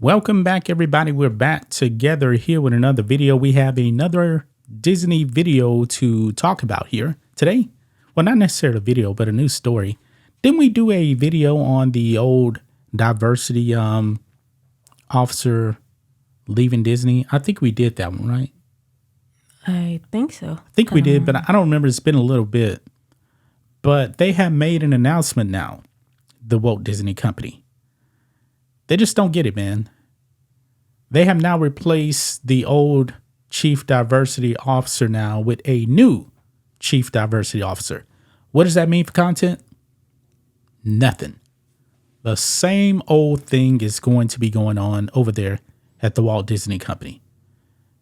Welcome back, everybody. We're back together here with another video. We have another Disney video to talk about here today. Well, not necessarily a video, but a news story. Didn't we do a video on the old diversity officer leaving Disney? I think we did that one, right? I think so. I think we did, but I don't remember. It's been a little bit. But they have made an announcement now, the Walt Disney Company. They just don't get it, man. They have now replaced the old chief diversity officer now with a new chief diversity officer. What does that mean for content? Nothing. The same old thing is going to be going on over there at the Walt Disney Company.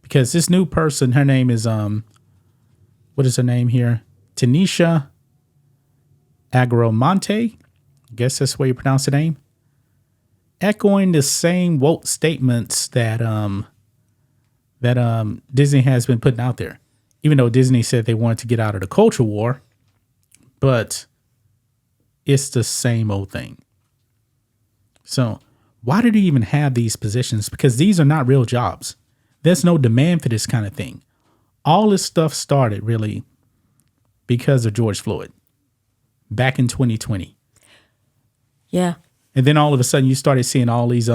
Because this new person, her name is, what is her name here? Tanisha Agramonte. I guess that's the way you pronounce the name. Echoing the same woke statements that Disney has been putting out there. Even though Disney said they wanted to get out of the culture war, but it's the same old thing. So why do they even have these positions? Because these are not real jobs. There's no demand for this kind of thing. All this stuff started really because of George Floyd back in 2020. Yeah. And then all of a sudden you started seeing all these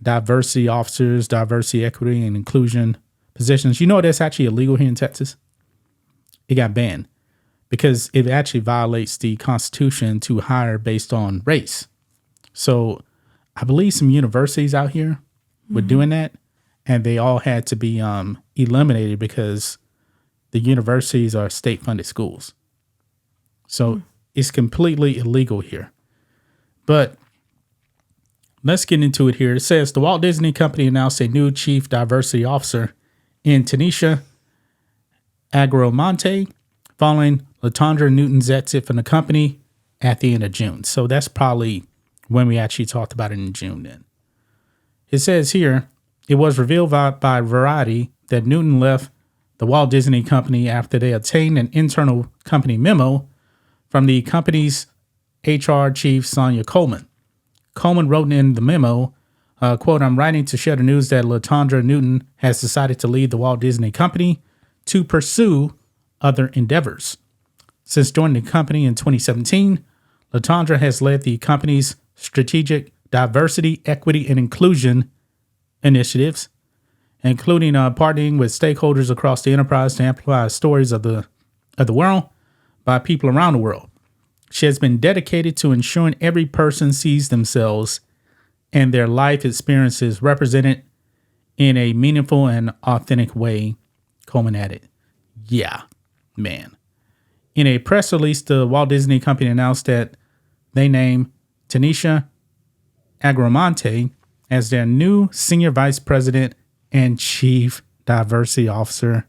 diversity officers, diversity, equity, and inclusion positions. You know that's actually illegal here in Texas? It got banned because it actually violates the Constitution to hire based on race. So I believe some universities out here were doing that, and they all had to be eliminated because the universities are state-funded schools. So it's completely illegal here. But let's get into it here. It says the Walt Disney Company announced a new chief diversity officer in Tanisha Agramonte following LaTondra Newton's exit from the company at the end of June. So that's probably when we actually talked about it in June then. It says here, it was revealed by Variety that Newton left the Walt Disney Company after they obtained an internal company memo from the company's HR chief, Sonia Coleman. Coleman wrote in the memo, quote, "I'm writing to share the news that LaTondra Newton has decided to leave the Walt Disney Company to pursue other endeavors. Since joining the company in 2017, LaTondra has led the company's strategic diversity, equity, and inclusion initiatives, including partnering with stakeholders across the enterprise to amplify stories of the world by people around the world. She has been dedicated to ensuring every person sees themselves and their life experiences represented in a meaningful and authentic way," Coleman added. Yeah, man. In a press release, the Walt Disney Company announced that they named Tanisha Agramonte as their new senior vice president and chief diversity officer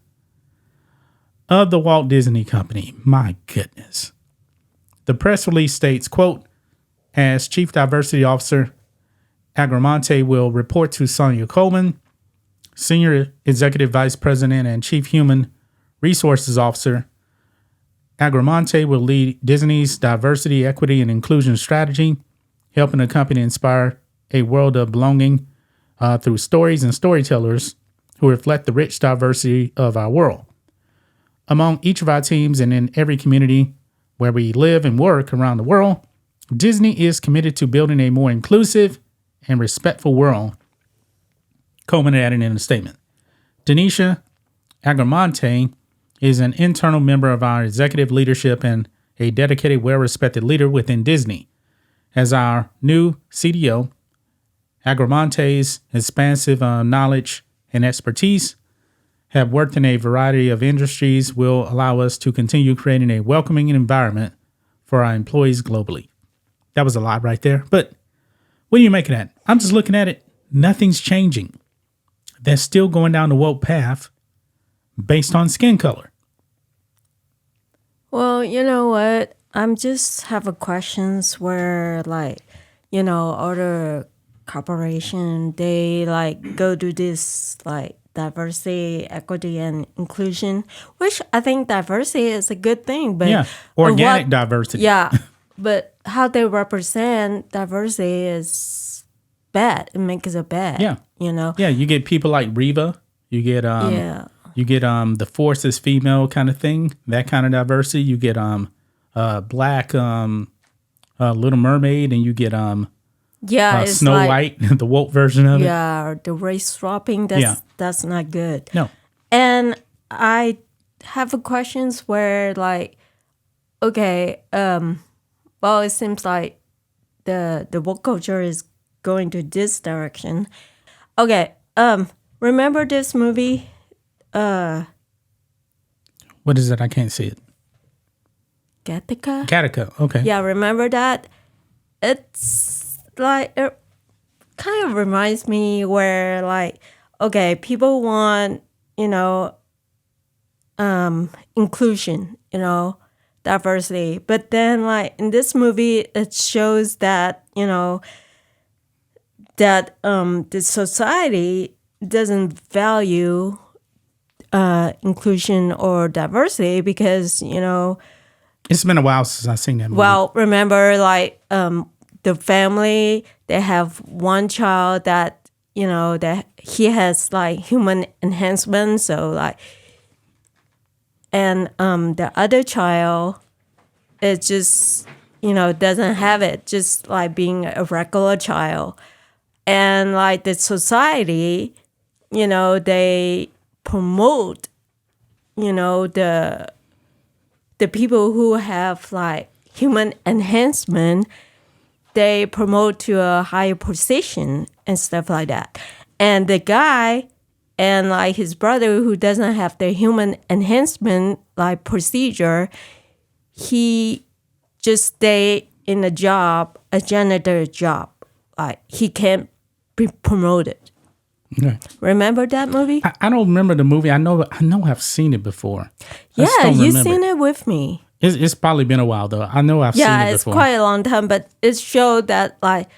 of the Walt Disney Company. My goodness. The press release states, quote, "As Chief Diversity Officer, Agramonte will report to Sonia Coleman, Senior Executive Vice President and Chief Human Resources Officer. Agramonte will lead Disney's diversity, equity, and inclusion strategy, helping the company inspire a world of belonging through stories and storytellers who reflect the rich diversity of our world. Among each of our teams and in every community where we live and work around the world, Disney is committed to building a more inclusive and respectful world," Coleman added in a statement. Tanisha Agramonte is an internal member of our executive leadership and a dedicated, well-respected leader within Disney. As our new CDO, Agramonte's expansive knowledge and expertise have worked in a variety of industries will allow us to continue creating a welcoming environment for our employees globally. That was a lot right there. But what do you make of that? I'm just looking at it. Nothing's changing. They're still going down the woke path based on skin color. Well, you know what? I'm just have a questions where other corporation, they go to this diversity, equity, and inclusion, which I think diversity is a good thing. But yeah, organic diversity. Yeah, but how they represent diversity is bad. It makes it bad. Yeah. You know. Yeah, you get people like Reva. You get Yeah. you get the Force is female kind of thing. That kind of diversity. You get black Little Mermaid, and you get Yeah. It's Snow like White, the woke version of it. yeah, the race swapping. That's not good. No. And I have a questions where like, okay, well, it seems like the woke culture is going to this direction. Okay, remember this movie? What is it? I can't see it. Gattaca? Gattaca. Okay. Yeah, remember that? It's like it kind of reminds me where like, okay, people want, inclusion, diversity. But then like in this movie it shows that, that the society doesn't value inclusion or diversity because, It's been a while since I've seen that movie. well, remember like the family, they have one child that, that he has like human enhancement. So like, and the other child is just, doesn't have it, just like being a regular child. And like the society, they promote, the people who have like human enhancement, they promote to a higher position and stuff like that. And the guy and like his brother who doesn't have the human enhancement like procedure, he just stay in a job, a janitor job. Like he can't be promoted. Okay. Remember that movie? I don't remember the movie. I know I've seen it before. Yeah, you've remember. seen it with me. It's probably been a while though. I know I've seen it Yeah, it's before. quite a long time, but it showed that like,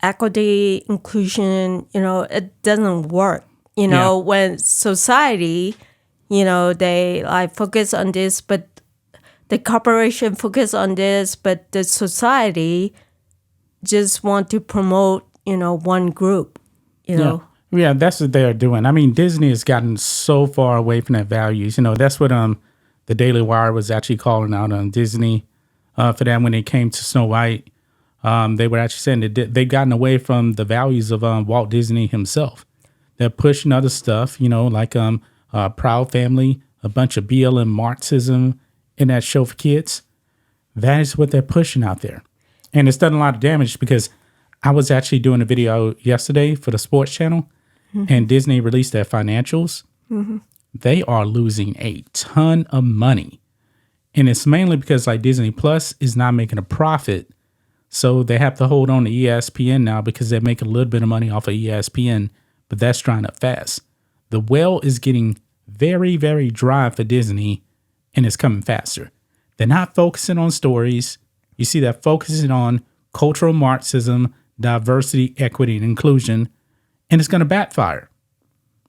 equity, inclusion, it doesn't work. When society, they like focus on this, but the corporation focus on this, but the society just want to promote, one group, Yeah, that's what they're doing. I mean, Disney has gotten so far away from their values. That's what the Daily Wire was actually calling out on Disney for that when it came to Snow White. They were actually saying that they've gotten away from the values of Walt Disney himself. They're pushing other stuff, like Proud Family, a bunch of BLM Marxism in that show for kids. That is what they're pushing out there. And it's done a lot of damage because I was actually doing a video yesterday for the sports channel, and Disney released their financials. Mm-hmm. They are losing a ton of money. And it's mainly because like Disney Plus is not making a profit. So they have to hold on to ESPN now because they're making a little bit of money off of ESPN, but that's drying up fast. The well is getting very, very dry for Disney, and it's coming faster. They're not focusing on stories. You see, they're focusing on cultural Marxism, diversity, equity, and inclusion, and it's going to backfire.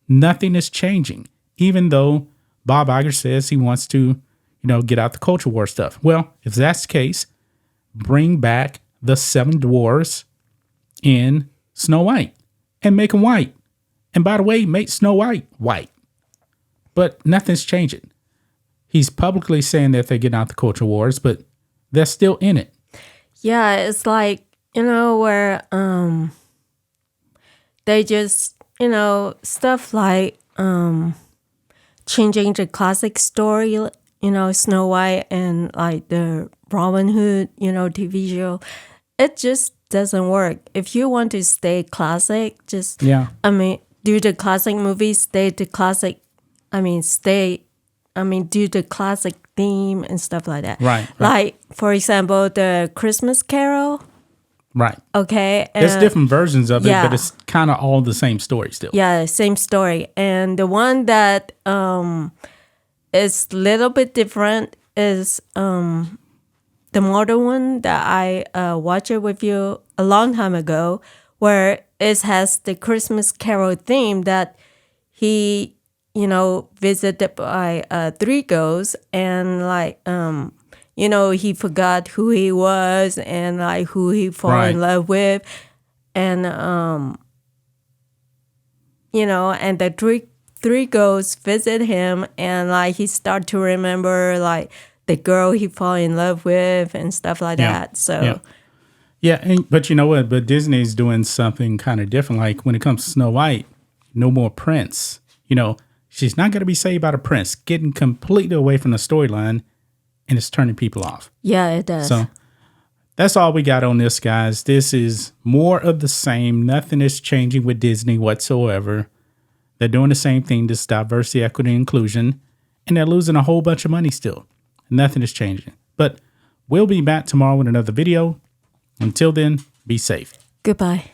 Nothing is changing, even though Bob Iger says he wants to, get out the culture war stuff. Well, if that's the case, bring back the 7 dwarves in Snow White and make them white. And by the way, make Snow White white. But nothing's changing. He's publicly saying that they're getting out the culture wars, but they're still in it. Yeah, it's like, where they just, stuff like changing the classic story, Snow White and like the Robin Hood, TV show. It just doesn't work. If you want to stay classic, just, do the classic movies, do the classic theme and stuff like that. Right. Like, for example, the Christmas Carol. Right. Okay. There's different versions of it, yeah. but it's kind of all the same story still. Yeah, same story. And the one that is a little bit different is the modern one that I watched it with you a long time ago, where it has the Christmas Carol theme that he, visited by 3 ghosts and like, you know, he forgot who he was and like who he fall in love with. And, you know, and the three ghosts visit him and like he start to remember like the girl he fall in love with and stuff like that. So but you know what? But Disney's doing something kind of different. Like when it comes to Snow White, no more prince. You know, she's not going to be saved by the prince. Getting completely away from the storyline, and it's turning people off. Yeah, it does. So that's all we got on this, guys. This is more of the same. Nothing is changing with Disney whatsoever. They're doing the same thing, this diversity, equity, inclusion, and they're losing a whole bunch of money still. Nothing is changing. But we'll be back tomorrow with another video. Until then, be safe. Goodbye.